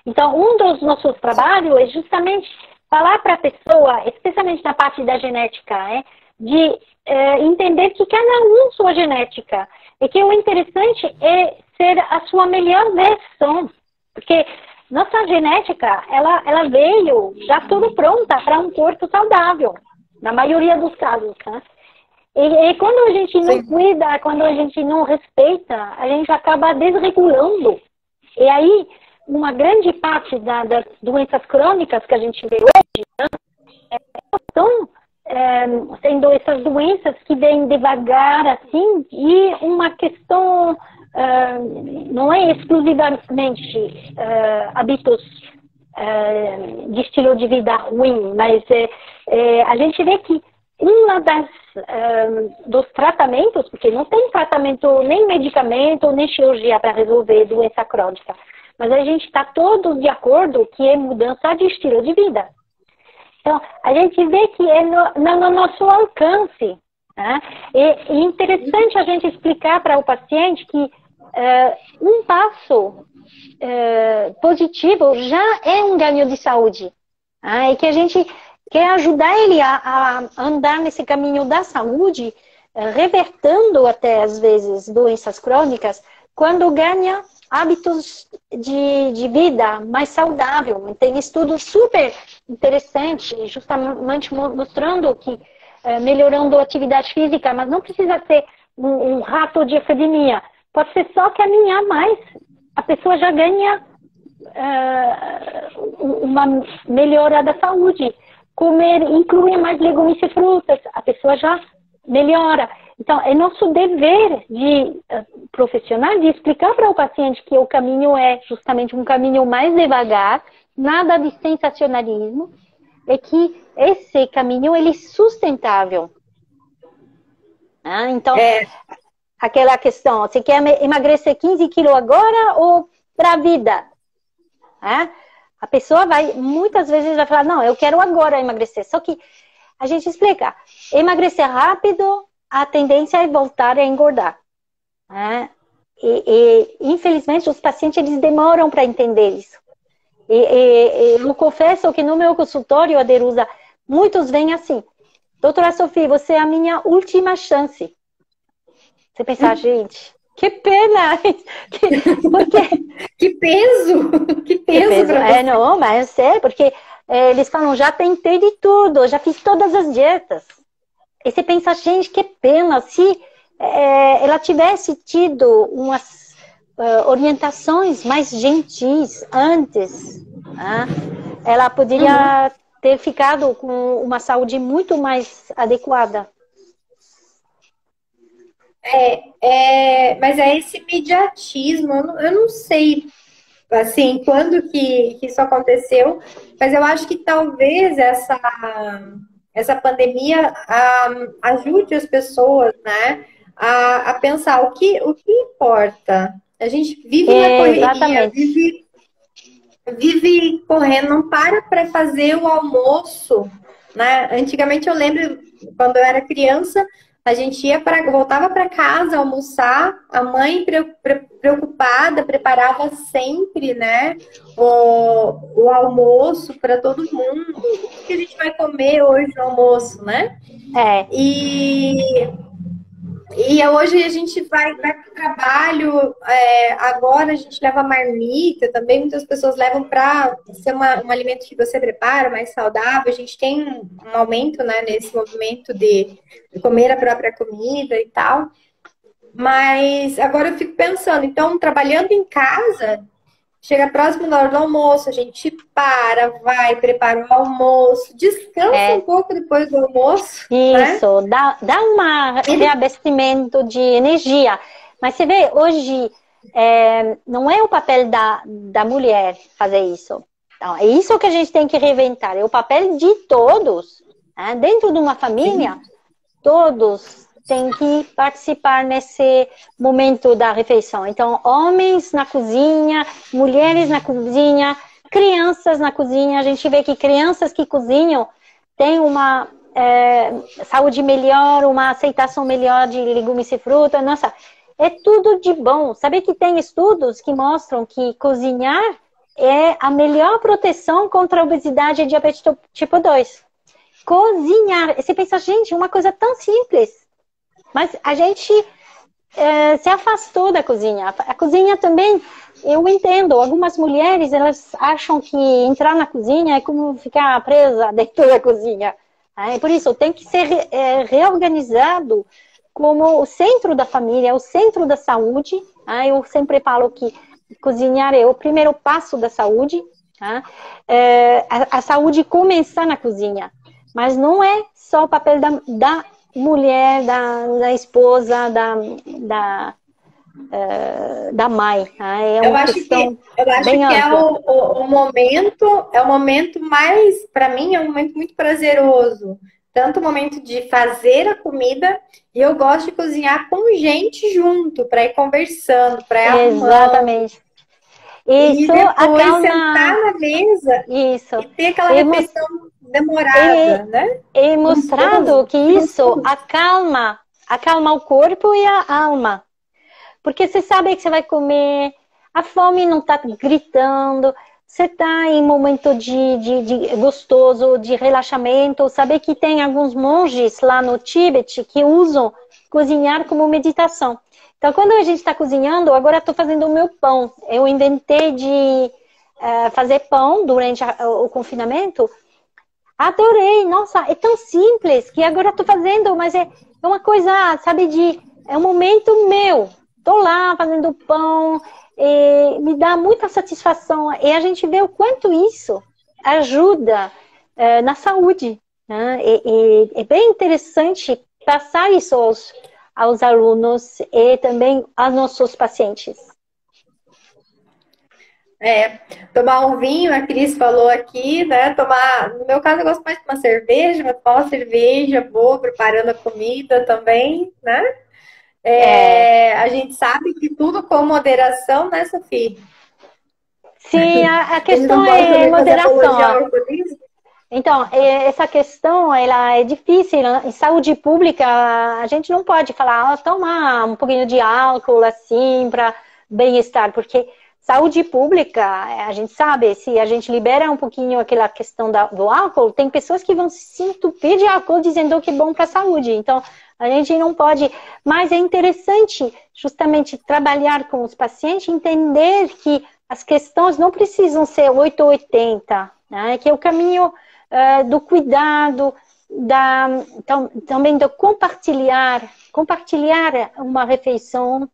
Então, um dos nossos trabalhos é justamente falar para a pessoa, especialmente na parte da genética, de entender que cada um sua genética. E que o interessante é ser a sua melhor versão. Porque nossa genética, ela veio já tudo pronta para um corpo saudável, na maioria dos casos, né? E quando a gente não cuida, quando a gente não respeita, a gente acaba desregulando. E aí, uma grande parte das doenças crônicas que a gente vê hoje, estão sendo essas doenças que vêm devagar, assim, e uma questão não é exclusivamente hábitos de estilo de vida ruim, mas a gente vê que uma dos tratamentos, porque não tem tratamento, nem medicamento, nem cirurgia para resolver doença crônica, mas a gente está todos de acordo que é mudança de estilo de vida. Então, a gente vê que é no nosso alcance. Né? É interessante a gente explicar para o paciente que um passo positivo já é um ganho de saúde. E que a gente quer ajudar ele a andar nesse caminho da saúde, revertendo até, às vezes, doenças crônicas, quando ganha hábitos de vida mais saudável. Tem estudos super interessantes, justamente mostrando que melhorando a atividade física, mas não precisa ser um rato de academia. Pode ser só caminhar mais. A pessoa já ganha uma melhora da saúde. Incluir mais legumes e frutas, a pessoa já melhora. Então, é nosso dever de profissional de explicar para o paciente que o caminho é justamente um caminho mais devagar, nada de sensacionalismo, é que esse caminho ele é sustentável. Então, aquela questão, você quer emagrecer 15 quilos agora ou para a vida? A pessoa muitas vezes vai falar, não, eu quero agora emagrecer. Só que a gente explica, emagrecer rápido, a tendência é voltar a engordar. Infelizmente, os pacientes eles demoram para entender isso. Eu confesso que no meu consultório, Aderusa, muitos vêm assim, doutora Sofia, você é a minha última chance. Você pensa, gente, que pena! Porque... Que peso! Que peso! Não, mas porque eles falam, já tentei de tudo, já fiz todas as dietas. E você pensa, gente, que pena, se ela tivesse tido umas orientações mais gentis antes, ela poderia ter ficado com uma saúde muito mais adequada. Mas é esse imediatismo, eu não sei, assim, quando que isso aconteceu, mas eu acho que talvez essa pandemia ajude as pessoas, né, a pensar o que importa. A gente vive na correria, vive correndo, não para fazer o almoço, né? Antigamente eu lembro, quando eu era criança, a gente voltava para casa almoçar, a mãe preocupada preparava sempre, né, o almoço para todo mundo. O que a gente vai comer hoje no almoço, né? E hoje a gente vai para o trabalho, agora a gente leva marmita, também muitas pessoas levam para ser um alimento que você prepara, mais saudável. A gente tem um aumento, né, nesse movimento de comer a própria comida e tal. Mas agora eu fico pensando, então, trabalhando em casa, chega próximo da hora do almoço, a gente vai, prepara o almoço, descansa um pouco depois do almoço. Isso, né? dá um reabastecimento de energia. Mas você vê, hoje, não é o papel da mulher fazer isso. Então, é isso que a gente tem que reinventar, é o papel de todos. Né? Dentro de uma família, todos têm que participar nesse momento da refeição. Então, homens na cozinha, mulheres na cozinha, crianças na cozinha. A gente vê que crianças que cozinham têm uma saúde melhor, uma aceitação melhor de legumes e frutas. Nossa, é tudo de bom. Sabe que tem estudos que mostram que cozinhar é a melhor proteção contra a obesidade e diabetes tipo 2. Cozinhar. Você pensa, gente, uma coisa tão simples. Mas a gente se afastou da cozinha. A cozinha também, eu entendo, algumas mulheres, elas acham que entrar na cozinha é como ficar presa dentro da cozinha. Por isso, tem que ser reorganizado como o centro da família, o centro da saúde. Eu sempre falo que cozinhar é o primeiro passo da saúde. A saúde começa na cozinha. Mas não é só o papel da mulher, da esposa, da mãe. Né? É Eu uma acho questão eu acho bem que ampla. é o momento mais, para mim, é um momento muito prazeroso. Tanto o momento de fazer a comida, e eu gosto de cozinhar com gente junto, para ir conversando, para ir arrumando, Exatamente. e Isso depois sentar acalma, na mesa isso. e ter aquela E, refeição demorada, e, né? e mostrado Gostoso, que isso gostoso. acalma o corpo e a alma. Porque você sabe que você vai comer, a fome não está gritando, você está em momento de gostoso, de relaxamento. Saber que tem alguns monges lá no Tíbete que usam cozinhar como meditação. Então, quando a gente está cozinhando, agora estou fazendo o meu pão. Eu inventei de fazer pão durante o confinamento. Adorei, nossa, é tão simples que agora estou fazendo, mas é uma coisa, sabe, é um momento meu. Estou lá fazendo pão, me dá muita satisfação. E a gente vê o quanto isso ajuda na saúde. Né? É bem interessante passar isso aos alunos e também aos nossos pacientes. Tomar um vinho, a Cris falou aqui, né? No meu caso, eu gosto mais de uma cerveja, mas tomar uma cerveja boa, preparando a comida também, né? A gente sabe que tudo com moderação, né, Sofia? Sim, a A gente não questão pode é também fazer apologia moderação. ao alcoolismo. Então, essa questão, ela é difícil. Né? Em saúde pública, a gente não pode falar, tomar um pouquinho de álcool, assim, para bem-estar, porque saúde pública, a gente sabe, se a gente libera um pouquinho aquela questão do álcool, tem pessoas que vão se entupir de álcool dizendo que é bom para a saúde. Então, a gente não pode... Mas é interessante, justamente, trabalhar com os pacientes, entender que as questões não precisam ser 8 ou 80, né? Que é o caminho do cuidado, também do compartilhar uma refeição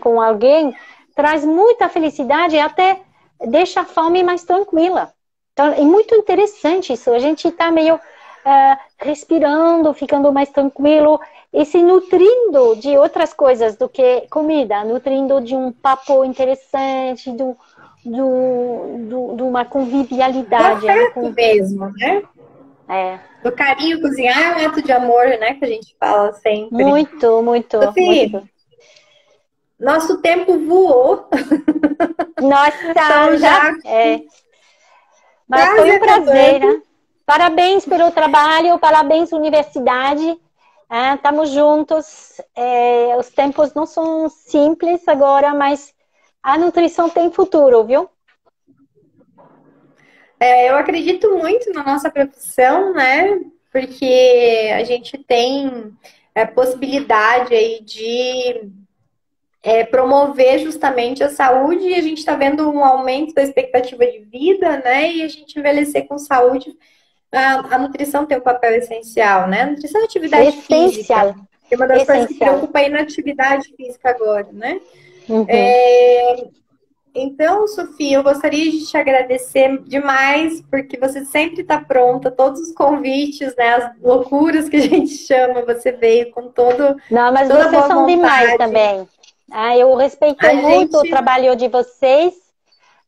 com alguém, traz muita felicidade e até deixa a fome mais tranquila. Então, é muito interessante isso. A gente está meio respirando, ficando mais tranquilo e se nutrindo de outras coisas do que comida, nutrindo de um papo interessante, de uma Do convivialidade aí afeto com... mesmo, né? É, Do carinho, cozinhar é um ato de amor, né? Que a gente fala sempre. muito, muito, Sofia, muito. nosso tempo voou. Nossa, Então já já é. Mas foi quase um prazer, acabando. né? Parabéns pelo trabalho, parabéns universidade. Estamos juntos. Os tempos não são simples agora, mas a nutrição tem futuro, viu? Eu acredito muito na nossa profissão, né? Porque a gente tem a possibilidade aí de promover justamente a saúde e a gente está vendo um aumento da expectativa de vida, né? E a gente envelhecer com saúde, a nutrição tem um papel essencial, né? A nutrição é atividade Essencial, física. É uma das coisas que essencial. preocupa aí na atividade física agora, né? Uhum. Então, Sofia, eu gostaria de te agradecer demais, porque você sempre está pronta, todos os convites, né, as loucuras que a gente chama, você veio com Não, mas toda a vocês boa são demais vontade. também. Eu respeito A muito o gente, trabalho de vocês.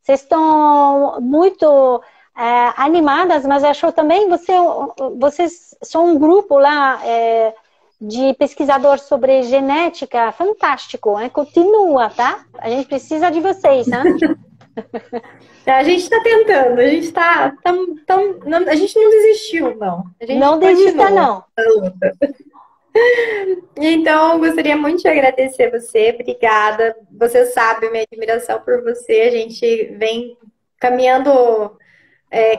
Vocês estão muito animadas, mas acho também vocês são um grupo lá de pesquisadores sobre genética fantástico. Continua, tá? A gente precisa de vocês, né? a gente está tentando, a gente a gente não desistiu, não. A gente Não desista, continua não. a luta. Então, eu gostaria muito de agradecer você, obrigada. Você sabe minha admiração por você. A gente vem caminhando,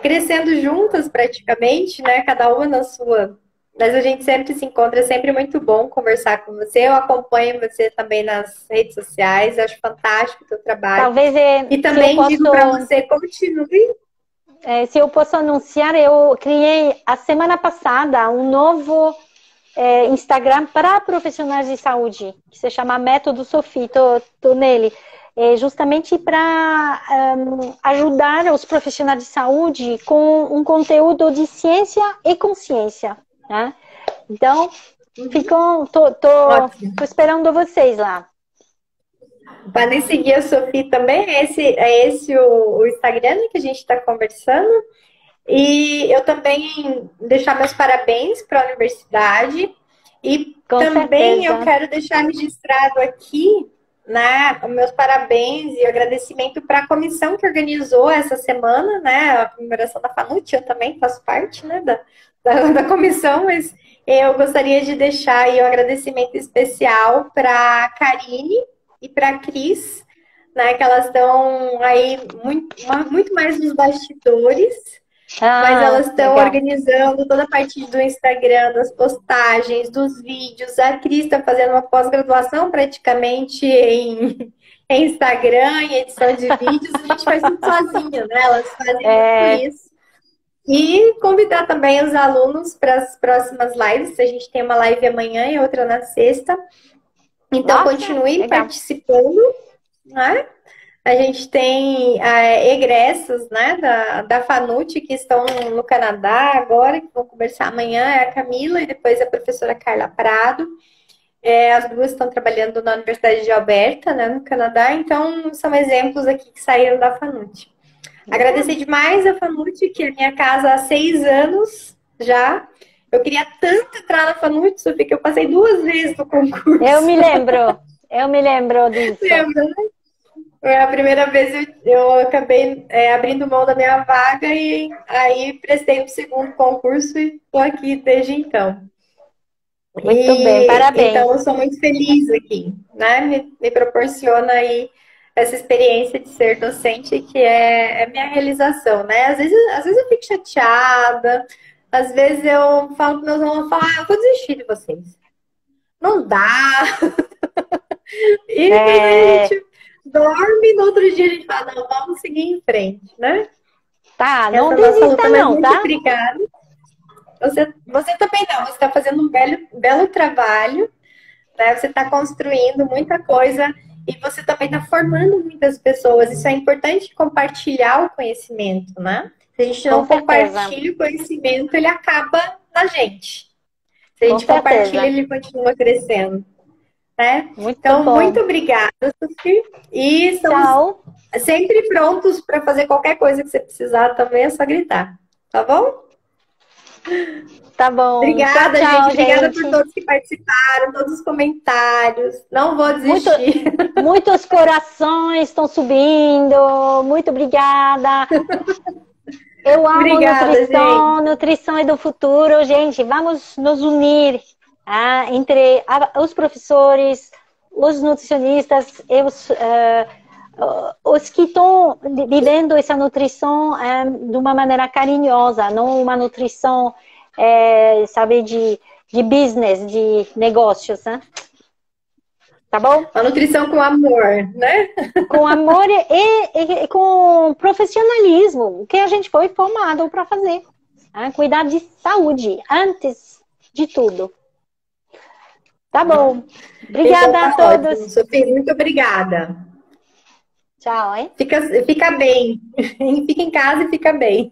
crescendo juntas praticamente, né? Cada uma na sua. Mas a gente sempre se encontra, é sempre muito bom conversar com você. Eu acompanho você também nas redes sociais, acho fantástico o teu trabalho. Talvez E se eu também posso, digo para você, continue. se eu posso anunciar, eu criei a semana passada um novo Instagram para profissionais de saúde, que se chama Método Sophie, tô nele. Justamente para ajudar os profissionais de saúde com um conteúdo de ciência e consciência. Né? Então, tô esperando vocês lá. Podem seguir a Sofia também, é esse o Instagram que a gente está conversando. E eu também deixar meus parabéns para a universidade. E Com também eu certeza. quero deixar registrado aqui, né, os meus parabéns e agradecimento para a comissão que organizou essa semana, né, a comemoração da FANUT. Eu também faço parte, né, da comissão, mas eu gostaria de deixar aí um agradecimento especial para a Karine e para a Cris, né, que elas estão aí muito mais nos bastidores, mas elas estão Legal. organizando toda a parte do Instagram, das postagens, dos vídeos. A Cris está fazendo uma pós-graduação praticamente em Instagram, em edição de vídeos. A gente faz tudo sozinha, né? Elas fazem muito isso. E convidar também os alunos para as próximas lives. A gente tem uma live amanhã e outra na sexta. Então, continue participando, né? A gente tem egressos, né, da FANUT que estão no Canadá agora, que vão conversar amanhã, é a Camila e depois a professora Carla Prado. As duas estão trabalhando na Universidade de Alberta, né, no Canadá, então são exemplos aqui que saíram da FANUT. Agradecer demais a FANUT, que é a minha casa há 6 anos já. Eu queria tanto entrar na FANUT, Sofia, que eu passei 2 vezes no concurso. Eu me lembro disso. Lembra, né? A primeira vez eu acabei abrindo mão da minha vaga e aí prestei o segundo concurso e estou aqui desde então. Muito bem, parabéns. Então eu sou muito feliz aqui, né? Me proporciona aí essa experiência de ser docente que é minha realização, né? Às vezes eu fico chateada, às vezes eu falo para meus alunos, eu vou desistir de vocês. Não dá. E a gente dorme, no outro dia a gente fala, não, vamos seguir em frente, né? Tá, não desista não, tá? Muito obrigada. Você também não, você está fazendo um belo trabalho, né? Você está construindo muita coisa e você também está formando muitas pessoas. Isso é importante compartilhar o conhecimento, né? Se a gente não compartilha o conhecimento, ele acaba na gente. Se a gente compartilha, ele continua crescendo. Né? Então, muito obrigada, Sufi. E estamos sempre prontos para fazer qualquer coisa que você precisar também, é só gritar. Tá bom? Tá bom. Obrigada, tchau, gente. Obrigada por todos que participaram, todos os comentários. Não vou desistir. Muitos corações estão subindo. Muito obrigada. Eu amo nutrição. Gente. Nutrição é do futuro. Gente, vamos nos unir. Entre os professores, os nutricionistas e os que estão vivendo essa nutrição de uma maneira carinhosa, não uma nutrição, sabe, de business, de negócios, né? Tá bom? A nutrição com amor, né? Com amor e com profissionalismo, que a gente foi formado para fazer. Cuidar de saúde antes de tudo. Tá bom. Obrigada então, a todos. Ótimo. Sofia, muito obrigada. Tchau, hein? Fica bem. Fica em casa e fica bem.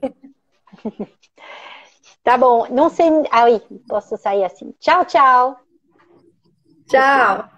Tá bom. Não sei. Ai, posso sair assim. Tchau, tchau. Tchau.